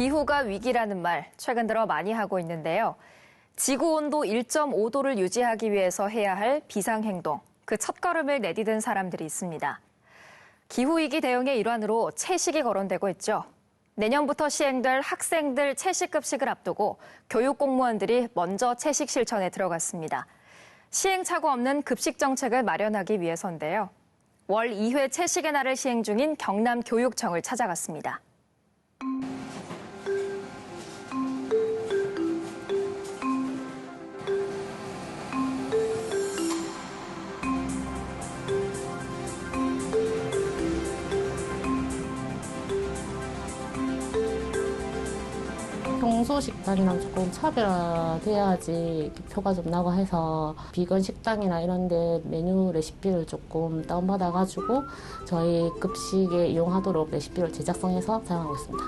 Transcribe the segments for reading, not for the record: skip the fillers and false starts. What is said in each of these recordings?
기후가 위기라는 말 최근 들어 많이 하고 있는데요. 지구온도 1.5도를 유지하기 위해서 해야 할 비상행동, 그 첫걸음을 내디딘 사람들이 있습니다. 기후위기 대응의 일환으로 채식이 거론되고 있죠. 내년부터 시행될 학생들 채식급식을 앞두고 교육 공무원들이 먼저 채식 실천에 들어갔습니다. 시행착오 없는 급식 정책을 마련하기 위해서인데요. 월 2회 채식의 날을 시행 중인 경남교육청을 찾아갔습니다. 평소 식단이랑 조금 차별화돼야지 표가 좀 나고 해서 비건 식당이나 이런 데 메뉴 레시피를 조금 다운받아가지고 저희 급식에 이용하도록 레시피를 제작성해서 사용하고 있습니다.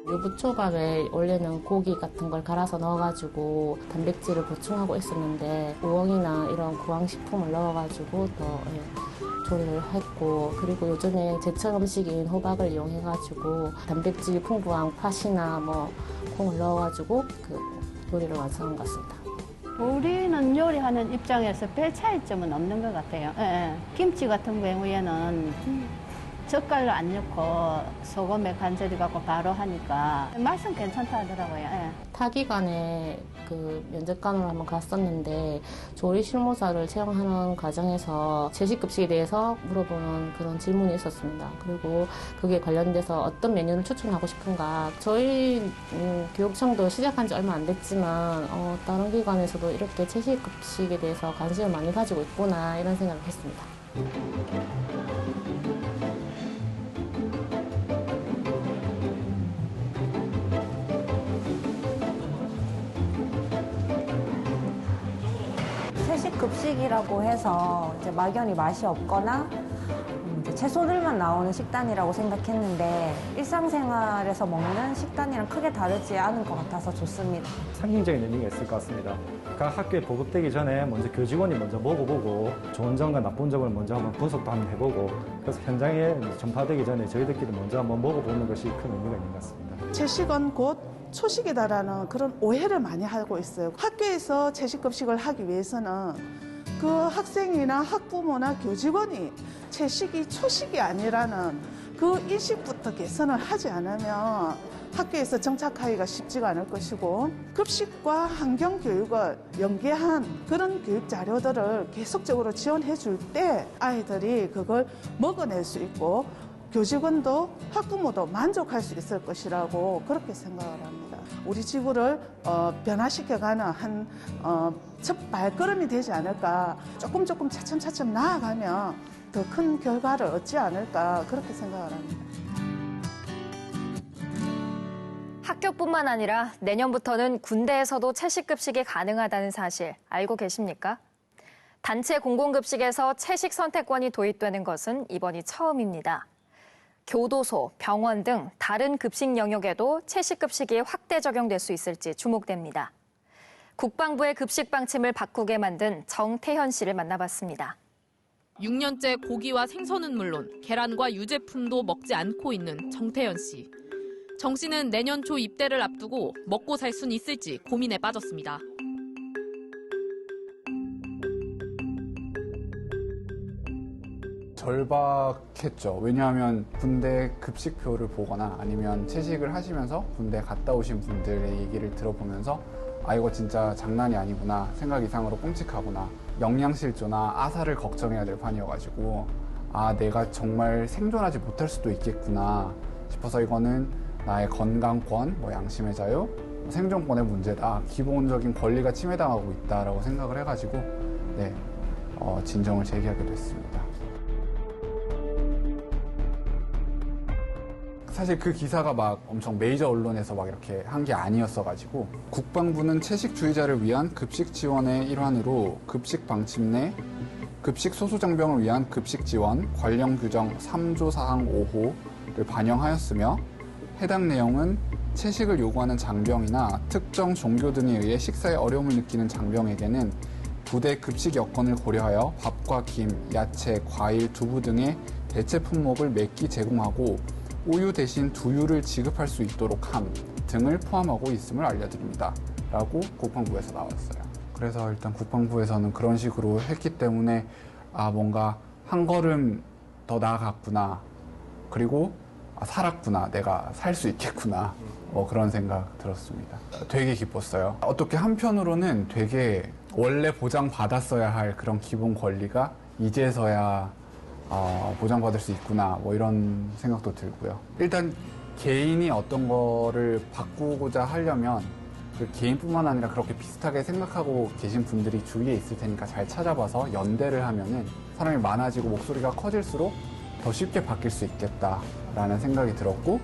유부초밥에 원래는 고기 같은 걸 갈아서 넣어가지고 단백질을 보충하고 있었는데 우엉이나 이런 구황식품을 넣어가지고 더 조리를 했고, 그리고 요즘에 제철 음식인 호박을 이용해가지고 단백질 풍부한 팥이나 콩을 넣어가지고 그 요리를 완성한 것 같습니다. 우리는 요리하는 입장에서 별 차이점은 없는 것 같아요. 예. 김치 같은 경우에는 젓갈을 안 넣고 소금에 간절히 갖고 바로 하니까 맛은 괜찮다 하더라고요. 예. 타기관에 그 면접관으로 한번 갔었는데 조리 실무사를 채용하는 과정에서 채식급식에 대해서 물어보는 그런 질문이 있었습니다. 그리고 그게 관련돼서 어떤 메뉴를 추천하고 싶은가. 저희 교육청도 시작한 지 얼마 안 됐지만 다른 기관에서도 이렇게 채식급식에 대해서 관심을 많이 가지고 있구나 이런 생각을 했습니다. 채식급식이라고 해서 이제 막연히 맛이 없거나 이제 채소들만 나오는 식단이라고 생각했는데 일상생활에서 먹는 식단이랑 크게 다르지 않은 것 같아서 좋습니다. 상징적인 의미가 있을 것 같습니다. 각 학교에 보급되기 전에 먼저 교직원이 먼저 먹어보고 좋은 점과 나쁜 점을 먼저 한번 분석도 한번 해보고 그래서 현장에 전파되기 전에 저희들끼리 먼저 한번 먹어보는 것이 큰 의미가 있는 것 같습니다. 채식은 곧 초식이다라는 그런 오해를 많이 하고 있어요. 학교에서 채식급식을 하기 위해서는 그 학생이나 학부모나 교직원이 채식이 초식이 아니라는 그 인식부터 개선을 하지 않으면 학교에서 정착하기가 쉽지가 않을 것이고 급식과 환경교육을 연계한 그런 교육 자료들을 계속적으로 지원해 줄 때 아이들이 그걸 먹어낼 수 있고 교직원도 학부모도 만족할 수 있을 것이라고 그렇게 생각을 합니다. 우리 지구를 변화시켜가는 한 첫 발걸음이 되지 않을까. 조금 차츰 나아가면 더 큰 결과를 얻지 않을까 그렇게 생각을 합니다. 학교뿐만 아니라 내년부터는 군대에서도 채식급식이 가능하다는 사실 알고 계십니까? 단체 공공급식에서 채식 선택권이 도입되는 것은 이번이 처음입니다. 교도소, 병원 등 다른 급식 영역에도 채식급식이 확대 적용될 수 있을지 주목됩니다. 국방부의 급식 방침을 바꾸게 만든 정태현 씨를 만나봤습니다. 6년째 고기와 생선은 물론 계란과 유제품도 먹지 않고 있는 정태현 씨. 정 씨는 내년 초 입대를 앞두고 먹고 살 순 있을지 고민에 빠졌습니다. 절박했죠. 왜냐하면 군대 급식표를 보거나 아니면 채식을 하시면서 군대 갔다 오신 분들의 얘기를 들어보면서 아 이거 진짜 장난이 아니구나, 생각 이상으로 끔찍하구나, 영양실조나 아사를 걱정해야 될 판이어가지고 아 내가 정말 생존하지 못할 수도 있겠구나 싶어서 이거는 나의 건강권, 양심의 자유, 생존권의 문제다, 기본적인 권리가 침해당하고 있다라고 생각을 해가지고 진정을 제기하게 됐습니다. 사실 그 기사가 막 엄청 메이저 언론에서 막 이렇게 한 게 아니었어가지고 국방부는 채식주의자를 위한 급식 지원의 일환으로 급식 방침 내 급식 소수장병을 위한 급식 지원 관련 규정 3조 사항 5호를 반영하였으며 해당 내용은 채식을 요구하는 장병이나 특정 종교 등에 의해 식사에 어려움을 느끼는 장병에게는 부대 급식 여건을 고려하여 밥과 김, 야채, 과일, 두부 등의 대체 품목을 몇 끼 제공하고 우유 대신 두유를 지급할 수 있도록 함 등을 포함하고 있음을 알려드립니다. 라고 국방부에서 나왔어요. 그래서 일단 국방부에서는 그런 식으로 했기 때문에 뭔가 한 걸음 더 나아갔구나. 그리고 살았구나. 내가 살 수 있겠구나. 그런 생각 들었습니다. 되게 기뻤어요. 어떻게 한편으로는 되게 원래 보장받았어야 할 그런 기본 권리가 이제서야 보장받을 수 있구나. 이런 생각도 들고요. 일단 개인이 어떤 거를 바꾸고자 하려면 그 개인뿐만 아니라 그렇게 비슷하게 생각하고 계신 분들이 주위에 있을 테니까 잘 찾아봐서 연대를 하면은 사람이 많아지고 목소리가 커질수록 더 쉽게 바뀔 수 있겠다라는 생각이 들었고,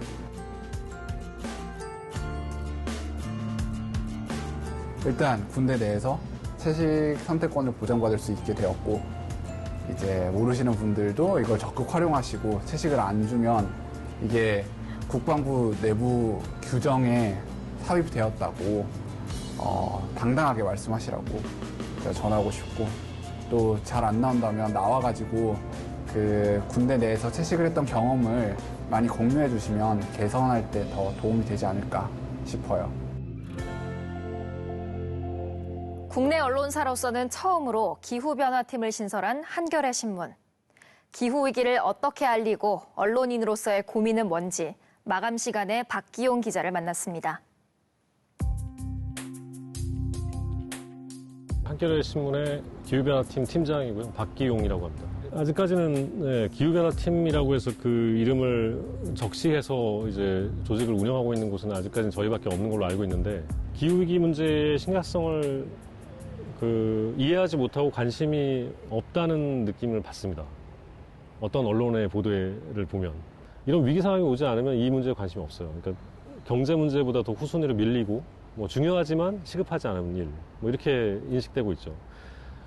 일단 군대 내에서 채식 선택권을 보장받을 수 있게 되었고, 이제 모르시는 분들도 이걸 적극 활용하시고 채식을 안 주면 이게 국방부 내부 규정에 삽입되었다고 당당하게 말씀하시라고 제가 전하고 싶고, 또 잘 안 나온다면 나와가지고 그 군대 내에서 채식을 했던 경험을 많이 공유해 주시면 개선할 때 더 도움이 되지 않을까 싶어요. 국내 언론사로서는 처음으로 기후변화팀을 신설한 한겨레 신문. 기후위기를 어떻게 알리고 언론인으로서의 고민은 뭔지 마감 시간에 박기용 기자를 만났습니다. 한겨레 신문의 기후변화팀 팀장이고요. 박기용이라고 합니다. 아직까지는 기후변화팀이라고 해서 그 이름을 적시해서 이제 조직을 운영하고 있는 곳은 아직까지는 저희밖에 없는 걸로 알고 있는데, 기후위기 문제의 심각성을 이해하지 못하고 관심이 없다는 느낌을 받습니다. 어떤 언론의 보도를 보면. 이런 위기 상황이 오지 않으면 이 문제에 관심이 없어요. 그러니까 경제 문제보다 더 후순위로 밀리고, 중요하지만 시급하지 않은 일, 이렇게 인식되고 있죠.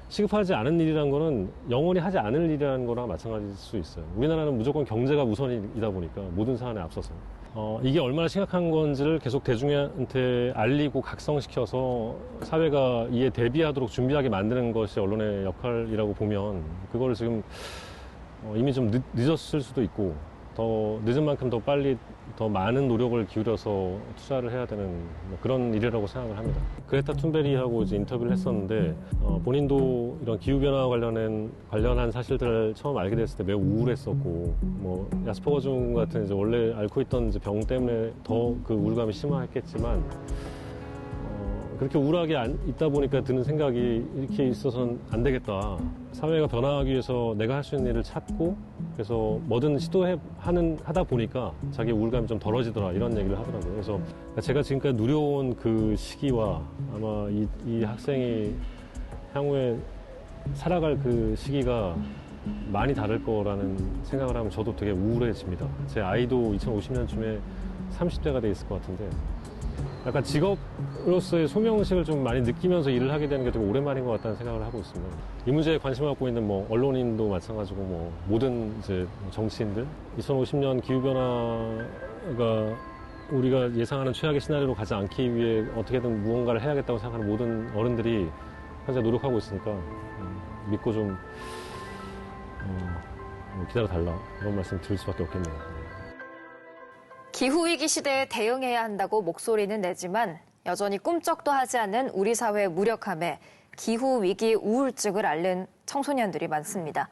시급하지 않은 일이라는 거는 영원히 하지 않을 일이라는 거랑 마찬가지일 수 있어요. 우리나라는 무조건 경제가 우선이다 보니까 모든 사안에 앞서서. 이게 얼마나 심각한 건지를 계속 대중한테 알리고 각성시켜서 사회가 이에 대비하도록 준비하게 만드는 것이 언론의 역할이라고 보면, 그거를 지금 이미 좀 늦었을 수도 있고, 더 늦은 만큼 더 빨리 더 많은 노력을 기울여서 투자를 해야 되는 그런 일이라고 생각을 합니다. 그레타 툰베리하고 이제 인터뷰를 했었는데, 본인도 이런 기후변화 관련한 사실들을 처음 알게 됐을 때 매우 우울했었고, 야스퍼거증 같은 이제 원래 앓고 있던 이제 병 때문에 더 그 우울감이 심화했겠지만, 그렇게 우울하게 있다 보니까 드는 생각이, 이렇게 있어서는 안 되겠다. 사회가 변화하기 위해서 내가 할 수 있는 일을 찾고, 그래서 뭐든 하다 보니까 자기 우울감이 좀 덜어지더라, 이런 얘기를 하더라고요. 그래서 제가 지금까지 누려온 그 시기와 아마 이 학생이 향후에 살아갈 그 시기가 많이 다를 거라는 생각을 하면 저도 되게 우울해집니다. 제 아이도 2050년쯤에 30대가 돼 있을 것 같은데, 약간 직업으로서의 소명의식을 좀 많이 느끼면서 일을 하게 되는 게 되게 오랜만인 것 같다는 생각을 하고 있습니다. 이 문제에 관심을 갖고 있는 언론인도 마찬가지고, 모든 이제 정치인들, 2050년 기후변화가 우리가 예상하는 최악의 시나리오로 가지 않기 위해 어떻게든 무언가를 해야겠다고 생각하는 모든 어른들이 현재 노력하고 있으니까 믿고 좀 기다려달라, 이런 말씀 드릴 수밖에 없겠네요. 기후위기 시대에 대응해야 한다고 목소리는 내지만 여전히 꿈쩍도 하지 않는 우리 사회의 무력함에 기후위기 우울증을 앓는 청소년들이 많습니다.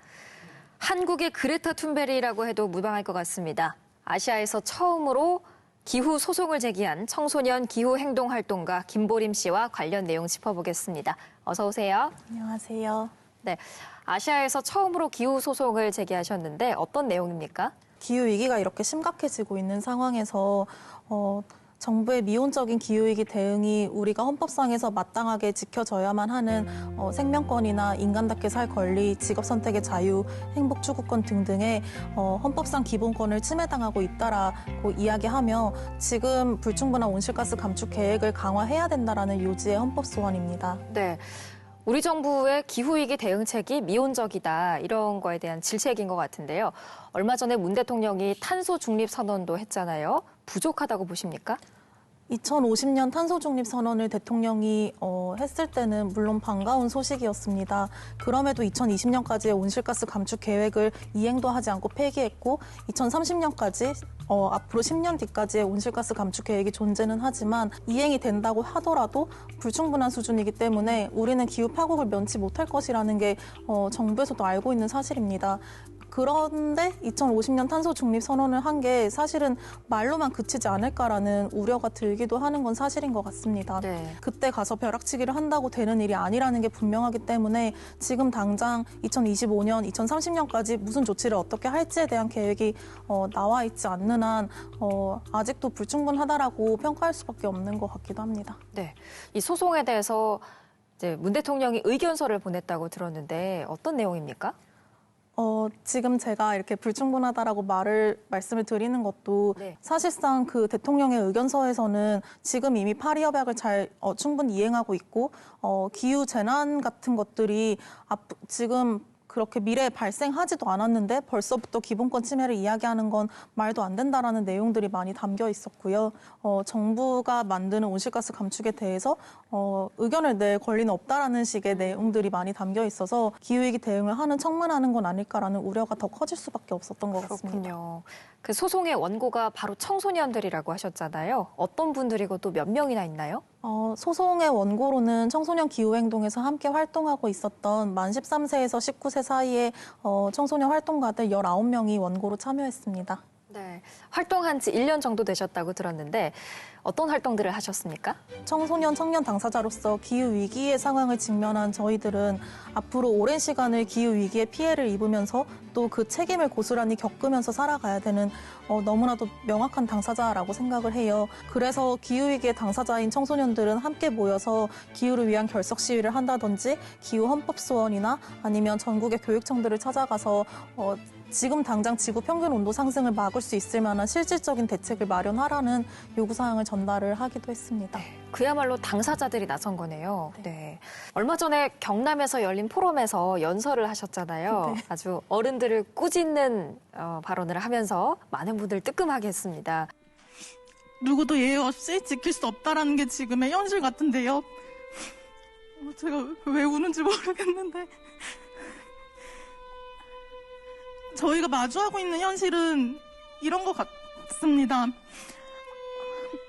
한국의 그레타 툰베리라고 해도 무방할 것 같습니다. 아시아에서 처음으로 기후 소송을 제기한 청소년 기후행동활동가 김보림 씨와 관련 내용 짚어보겠습니다. 어서 오세요. 안녕하세요. 네, 아시아에서 처음으로 기후 소송을 제기하셨는데 어떤 내용입니까? 기후위기가 이렇게 심각해지고 있는 상황에서 정부의 미온적인 기후위기 대응이 우리가 헌법상에서 마땅하게 지켜져야만 하는 생명권이나 인간답게 살 권리, 직업 선택의 자유, 행복 추구권 등등의 헌법상 기본권을 침해당하고 있다라고 이야기하며 지금 불충분한 온실가스 감축 계획을 강화해야 된다라는 요지의 헌법 소원입니다. 네. 우리 정부의 기후위기 대응책이 미온적이다, 이런 거에 대한 질책인 것 같은데요. 얼마 전에 문 대통령이 탄소 중립 선언도 했잖아요. 부족하다고 보십니까? 2050년 탄소 중립 선언을 대통령이 했을 때는 물론 반가운 소식이었습니다. 그럼에도 2020년까지의 온실가스 감축 계획을 이행도 하지 않고 폐기했고 2030년까지 앞으로 10년 뒤까지의 온실가스 감축 계획이 존재는 하지만 이행이 된다고 하더라도 불충분한 수준이기 때문에 우리는 기후 파국을 면치 못할 것이라는 게 정부에서도 알고 있는 사실입니다. 그런데 2050년 탄소 중립 선언을 한 게 사실은 말로만 그치지 않을까라는 우려가 들기도 하는 건 사실인 것 같습니다. 네. 그때 가서 벼락치기를 한다고 되는 일이 아니라는 게 분명하기 때문에 지금 당장 2025년, 2030년까지 무슨 조치를 어떻게 할지에 대한 계획이 나와 있지 않는 한 아직도 불충분하다라고 평가할 수밖에 없는 것 같기도 합니다. 네. 이 소송에 대해서 이제 문 대통령이 의견서를 보냈다고 들었는데 어떤 내용입니까? 지금 제가 이렇게 불충분하다라고 말씀을 드리는 것도 네. 사실상 그 대통령의 의견서에서는 지금 이미 파리협약을 잘 충분히 이행하고 있고 기후 재난 같은 것들이 지금 그렇게 미래에 발생하지도 않았는데 벌써부터 기본권 침해를 이야기하는 건 말도 안 된다라는 내용들이 많이 담겨 있었고요. 정부가 만드는 온실가스 감축에 대해서 의견을 낼 권리는 없다라는 식의 내용들이 많이 담겨 있어서 기후위기 대응을 하는 척만하는 건 아닐까라는 우려가 더 커질 수밖에 없었던 것 같습니다. 그렇군요. 그 소송의 원고가 바로 청소년들이라고 하셨잖아요. 어떤 분들이고 또 몇 명이나 있나요? 소송의 원고로는 청소년 기후행동에서 함께 활동하고 있었던 만 13세에서 19세 사이의 청소년 활동가들 19명이 원고로 참여했습니다. 네. 활동한 지 1년 정도 되셨다고 들었는데 어떤 활동들을 하셨습니까? 청소년 청년 당사자로서 기후위기의 상황을 직면한 저희들은 앞으로 오랜 시간을 기후위기의 피해를 입으면서 또 그 책임을 고스란히 겪으면서 살아가야 되는 너무나도 명확한 당사자라고 생각을 해요. 그래서 기후위기의 당사자인 청소년들은 함께 모여서 기후를 위한 결석 시위를 한다든지 기후헌법소원이나 아니면 전국의 교육청들을 찾아가서 지금 당장 지구 평균 온도 상승을 막을 수 있을 만한 실질적인 대책을 마련하라는 요구사항을 전달을 하기도 했습니다. 그야말로 당사자들이 나선 거네요. 네. 얼마 전에 경남에서 열린 포럼에서 연설을 하셨잖아요. 네. 아주 어른들을 꾸짖는 발언을 하면서 많은 분들 뜨끔하게 했습니다. 누구도 예외 없이 지킬 수 없다라는 게 지금의 현실 같은데요. 제가 왜 우는지 모르겠는데 저희가 마주하고 있는 현실은 이런 것 같습니다.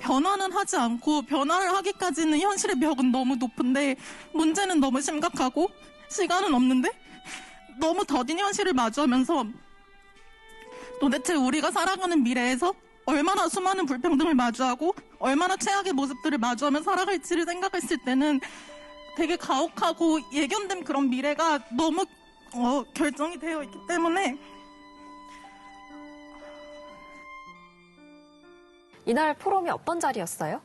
변화는 하지 않고 변화를 하기까지는 현실의 벽은 너무 높은데 문제는 너무 심각하고 시간은 없는데 너무 더딘 현실을 마주하면서 도대체 우리가 살아가는 미래에서 얼마나 수많은 불평등을 마주하고 얼마나 최악의 모습들을 마주하며 살아갈지를 생각했을 때는 되게 가혹하고 예견된 그런 미래가 너무 결정이 되어 있기 때문에 이날 포럼이 어떤 자리였어요?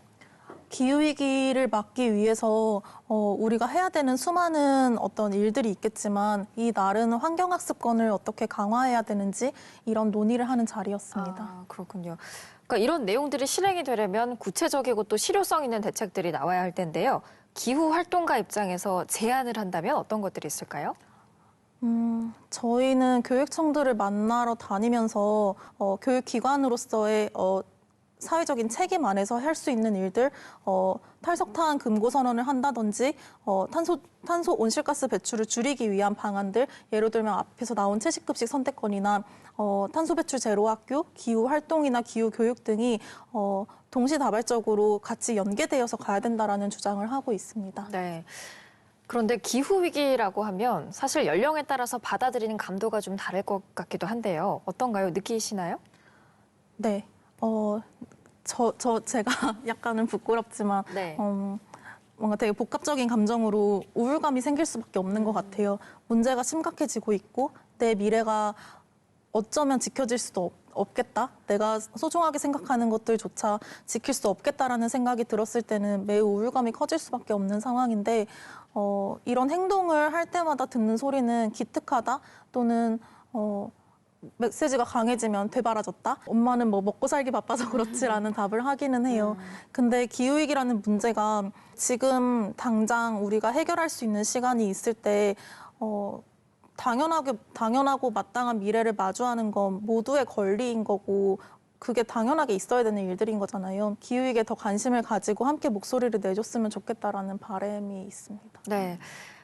기후위기를 막기 위해서 우리가 해야 되는 수많은 어떤 일들이 있겠지만 이 날은 환경학습권을 어떻게 강화해야 되는지 이런 논의를 하는 자리였습니다. 아, 그렇군요. 그러니까 이런 내용들이 실행이 되려면 구체적이고 또 실효성 있는 대책들이 나와야 할 텐데요. 기후 활동가 입장에서 제안을 한다면 어떤 것들이 있을까요? 저희는 교육청들을 만나러 다니면서 교육기관으로서의 사회적인 책임 안에서 할 수 있는 일들, 탈석탄 금고 선언을 한다든지, 탄소 온실가스 배출을 줄이기 위한 방안들, 예를 들면 앞에서 나온 채식급식 선택권이나 탄소 배출 제로 학교, 기후 활동이나 기후 교육 등이 동시다발적으로 같이 연계되어서 가야 된다라는 주장을 하고 있습니다. 네. 그런데 기후위기라고 하면 사실 연령에 따라서 받아들이는 감도가 좀 다를 것 같기도 한데요. 어떤가요? 느끼시나요? 네. 제가 약간은 부끄럽지만, 네. 뭔가 되게 복합적인 감정으로 우울감이 생길 수밖에 없는 것 같아요. 문제가 심각해지고 있고, 내 미래가 어쩌면 지켜질 수도 없겠다. 내가 소중하게 생각하는 것들조차 지킬 수 없겠다라는 생각이 들었을 때는 매우 우울감이 커질 수밖에 없는 상황인데, 이런 행동을 할 때마다 듣는 소리는 기특하다 또는, 메시지가 강해지면 되바라졌다. 엄마는 뭐 먹고 살기 바빠서 그렇지라는 답을 하기는 해요. 근데 기후위기라는 문제가 지금 당장 우리가 해결할 수 있는 시간이 있을 때 당연하고 마땅한 미래를 마주하는 건 모두의 권리인 거고 그게 당연하게 있어야 되는 일들인 거잖아요. 기후위기에 더 관심을 가지고 함께 목소리를 내줬으면 좋겠다라는 바람이 있습니다. 네.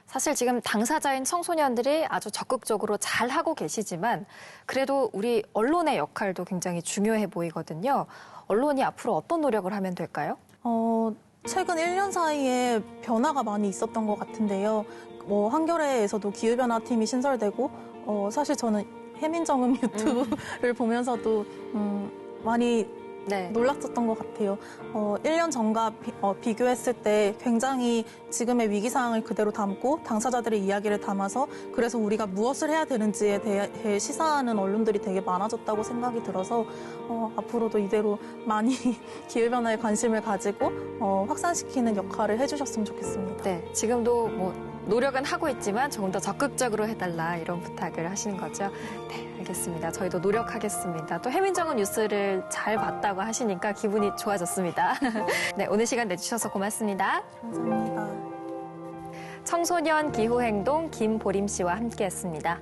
사실 지금 당사자인 청소년들이 아주 적극적으로 잘 하고 계시지만 그래도 우리 언론의 역할도 굉장히 중요해 보이거든요. 언론이 앞으로 어떤 노력을 하면 될까요? 최근 1년 사이에 변화가 많이 있었던 것 같은데요. 한겨레에서도 기후변화팀이 신설되고 사실 저는 해민정음 유튜브를 보면서도 많이 놀랐었던 것 같아요. 1년 전과 비교했을 때 굉장히 지금의 위기 상황을 그대로 담고 당사자들의 이야기를 담아서 그래서 우리가 무엇을 해야 되는지에 대해 시사하는 언론들이 되게 많아졌다고 생각이 들어서 앞으로도 이대로 많이 기후변화에 관심을 가지고 확산시키는 역할을 해주셨으면 좋겠습니다. 네, 지금도 노력은 하고 있지만 조금 더 적극적으로 해달라 이런 부탁을 하시는 거죠. 네, 알겠습니다. 저희도 노력하겠습니다. 또 해민정음 뉴스를 잘 봤다고 하시니까 기분이 좋아졌습니다. 네, 오늘 시간 내주셔서 고맙습니다. 감사합니다. 청소년 기후행동 김보림 씨와 함께했습니다.